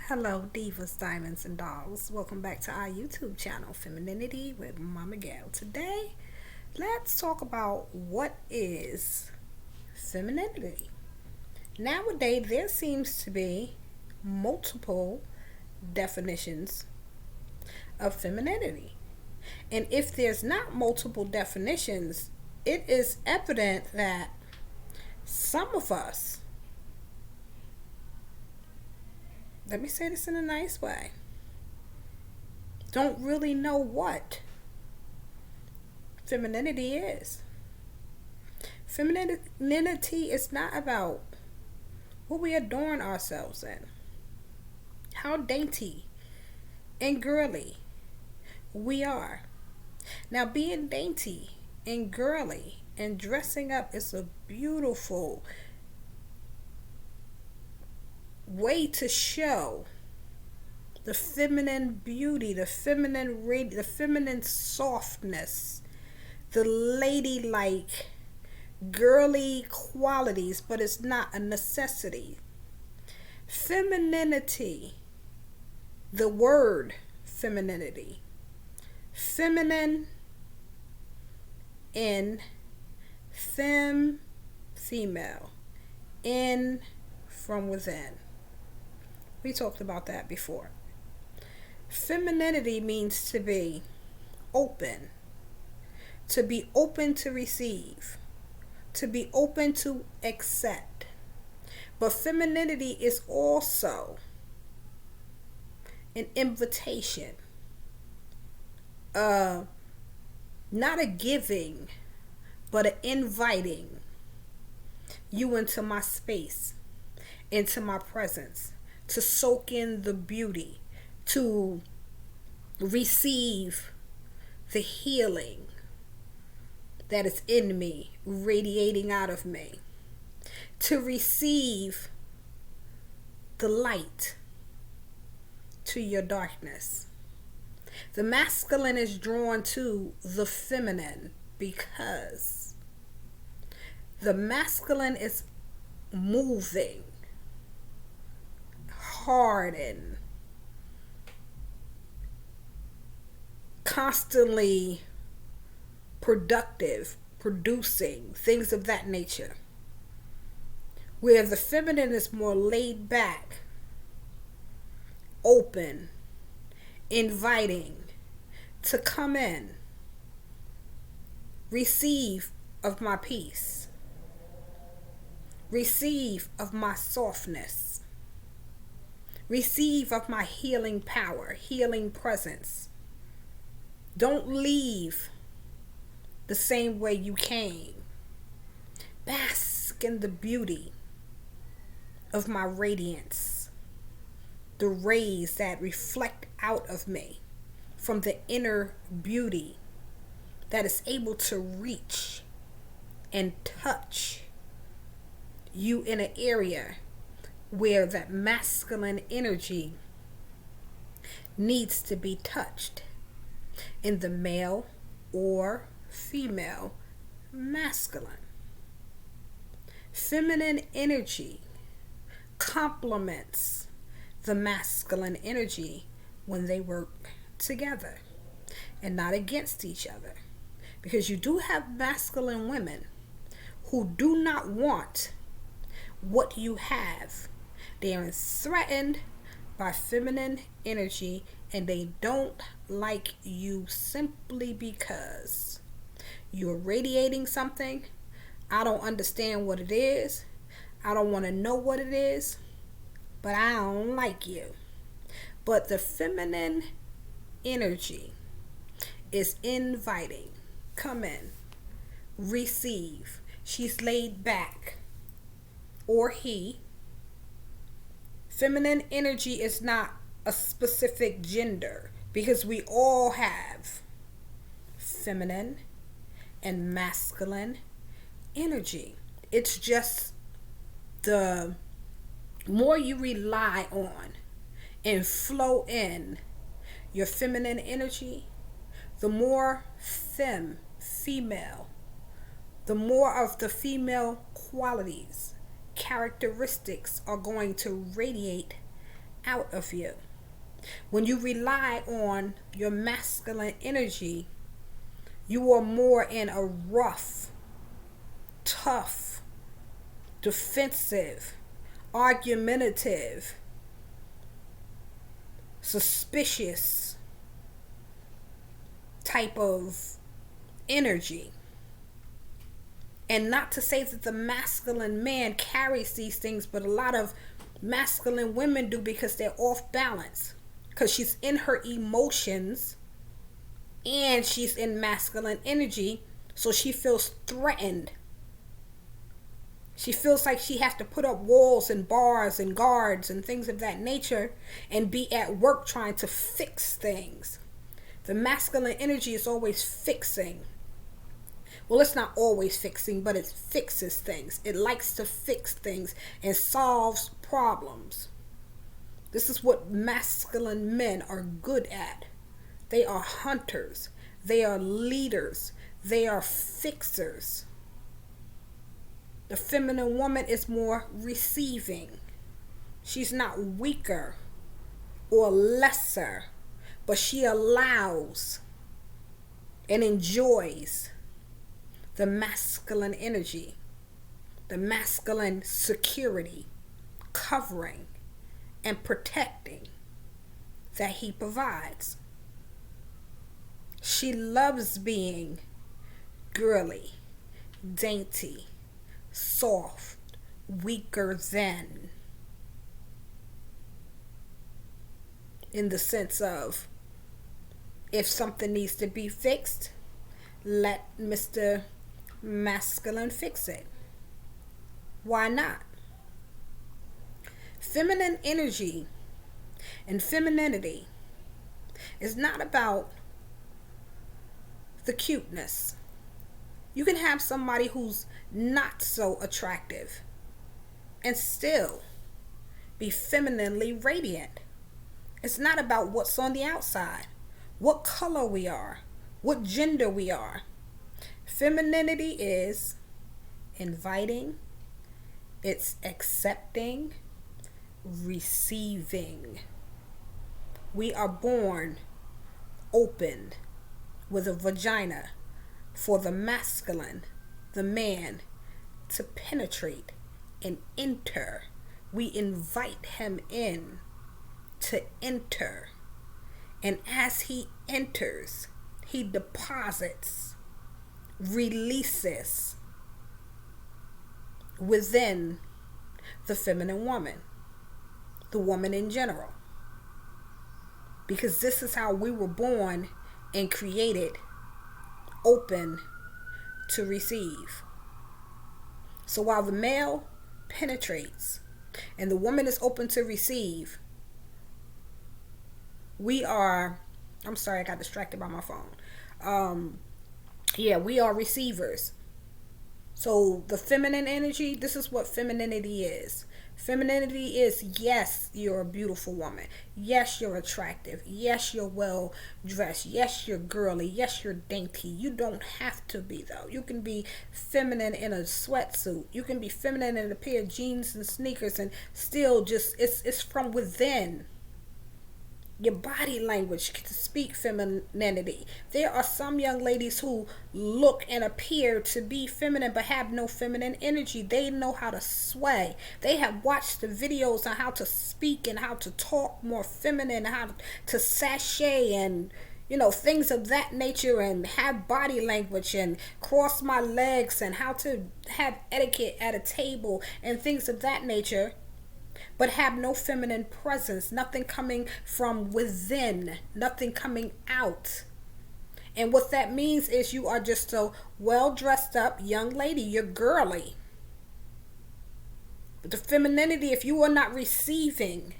Hello, divas, diamonds, and dolls. Welcome back to our YouTube channel, Femininity with Momma Gail. Today, let's talk about what is femininity. Nowadays, there seems to be multiple definitions of femininity. And if there's not multiple definitions, it is evident that some of us, let me say this in a nice way, don't really know what femininity is. Femininity is not about what we adorn ourselves in, how dainty and girly we are. Now, being dainty and girly and dressing up is a beautiful way to show the feminine beauty, the feminine softness, the ladylike, girly qualities, but it's not a necessity. Femininity, the word femininity, feminine in female, in from within. We talked about that before. Femininity means to be open to receive, to be open to accept. But femininity is also an invitation, not a giving, but an inviting you into my space, into my presence, to soak in the beauty, to receive the healing that is in me, radiating out of me, to receive the light to your darkness. The masculine is drawn to the feminine because the masculine is moving hard and constantly productive, producing things of that nature, where the feminine is more laid back, open, inviting to come in, receive of my peace, receive of my softness, receive of my healing power, healing presence. Don't leave the same way you came. Bask in the beauty of my radiance, the rays that reflect out of me from the inner beauty that is able to reach and touch you in an area where that masculine energy needs to be touched, in the male or female masculine. Feminine energy complements the masculine energy when they work together and not against each other. Because you do have masculine women who do not want what you have. They are threatened by feminine energy and they don't like you simply because you're radiating something. I don't understand what it is. I don't want to know what it is, but I don't like you. But the feminine energy is inviting. Come in. Receive. She's laid back. Or he. Feminine energy is not a specific gender because we all have feminine and masculine energy. It's just the more you rely on and flow in your feminine energy, the more female, the more of the female qualities, characteristics are going to radiate out of you. When you rely on your masculine energy, you are more in a rough, tough, defensive, argumentative, suspicious type of energy. And not to say that the masculine man carries these things, but a lot of masculine women do, because they're off balance. Because she's in her emotions and she's in masculine energy, so she feels threatened. She feels like she has to put up walls and bars and guards and things of that nature and be at work trying to fix things. The masculine energy is always fixing. Well, it's not always fixing, but it fixes things. It likes to fix things and solves problems. This is what masculine men are good at. They are hunters. They are leaders. They are fixers. The feminine woman is more receiving. She's not weaker or lesser, but she allows and enjoys the masculine energy, the masculine security, covering, and protecting that he provides. She loves being girly, dainty, soft, weaker than. In the sense of, if something needs to be fixed, let Mr. Masculine fix it. Why not? Feminine energy and femininity is not about the cuteness. You can have somebody who's not so attractive and still be femininely radiant. It's not about what's on the outside, what color we are, what gender we are. Femininity is inviting, it's accepting, receiving. We are born open with a vagina for the masculine, the man, to penetrate and enter. We invite him in to enter. And as he enters, he deposits, releases within the feminine woman, the woman in general. Because this is how we were born and created, open to receive. So while the male penetrates and the woman is open to receive, we are, I'm sorry, I got distracted by my phone. We are receivers. So the feminine energy, this is what femininity is. Femininity is, yes, you're a beautiful woman. Yes, you're attractive. Yes, you're well dressed. Yes, you're girly. Yes, you're dainty. You don't have to be, though. You can be feminine in a sweatsuit. You can be feminine in a pair of jeans and sneakers and still just, it's from within. Your body language to speak femininity. There are some young ladies who look and appear to be feminine but have no feminine energy. They know how to sway. They have watched the videos on how to speak and how to talk more feminine, how to sashay and things of that nature, and have body language and cross my legs and how to have etiquette at a table and things of that nature, but have no feminine presence, nothing coming from within, nothing coming out. And what that means is you are just a well dressed up young lady. You're girly. But the femininity, if you are not receiving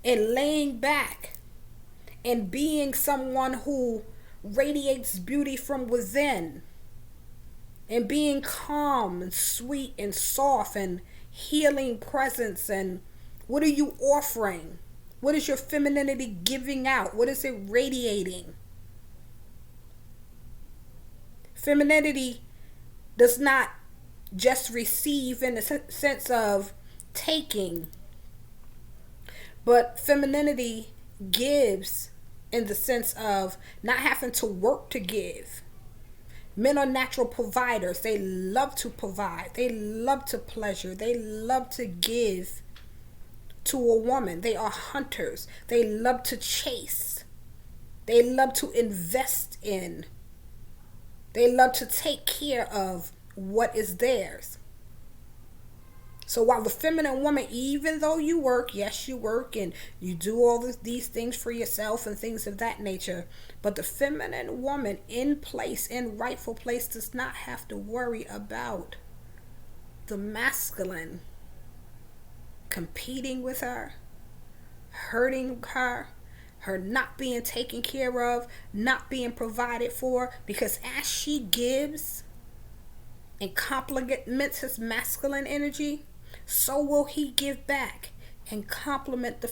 and laying back and being someone who radiates beauty from within, and being calm and sweet and soft and healing presence, and what are you offering? What is your femininity giving out? What is it radiating? Femininity does not just receive in the sense of taking, But femininity gives in the sense of not having to work to give. Men are natural providers. They love to provide. They love to pleasure. They love to give to a woman. They are hunters. They love to chase. They love to invest in. They love to take care of what is theirs. So while the feminine woman, even though you work, yes, you work and you do all these things for yourself and things of that nature, but the feminine woman in place, in rightful place, does not have to worry about the masculine competing with her, hurting her not being taken care of, not being provided for, because as she gives and complements his masculine energy, so will he give back and complement the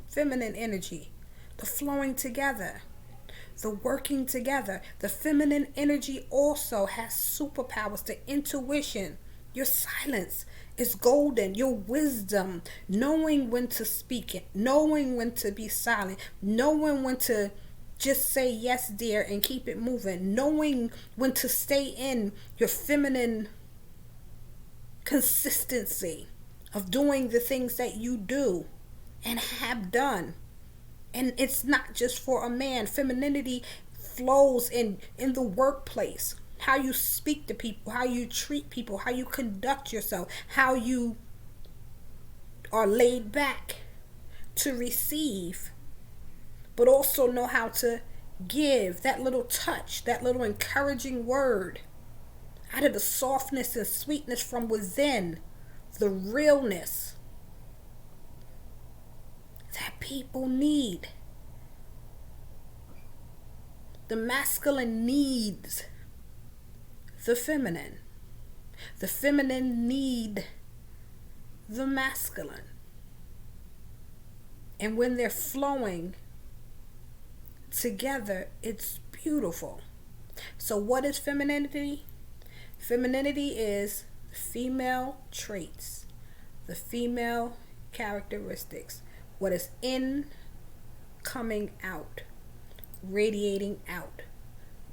feminine energy, the flowing together, the working together. The feminine energy also has superpowers, the intuition, your silence is golden, your wisdom, knowing when to speak it, knowing when to be silent, knowing when to just say yes dear and keep it moving, knowing when to stay in your feminine consistency of doing the things that you do and have done. And it's not just for a man. Femininity flows in the workplace, how you speak to people, how you treat people, how you conduct yourself, how you are laid back to receive, but also know how to give that little touch, that little encouraging word out of the softness and sweetness from within, the realness that people need. The masculine needs the feminine. The feminine need the masculine. And when they're flowing together, it's beautiful. So what is femininity? Femininity is female traits, the female characteristics, what is in, coming out, radiating out,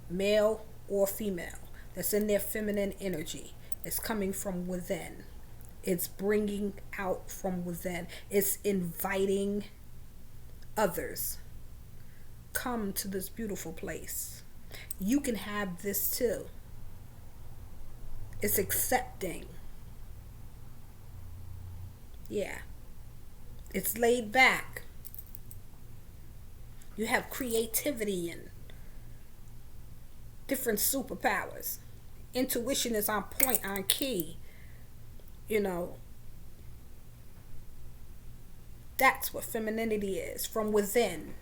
male or female, that's in their feminine energy. It's coming from within. It's bringing out from within. It's inviting others. Come to this beautiful place. You can have this too. It's accepting. Yeah. It's laid back. You have creativity and different superpowers. Intuition is on point, on key. You know, that's what femininity is, from within.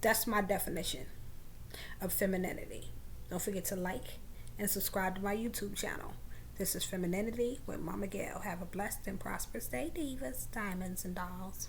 That's my definition of femininity. Don't forget to like and subscribe to my YouTube channel. This is Femininity with Momma Gail. Have a blessed and prosperous day, divas, diamonds, and dolls.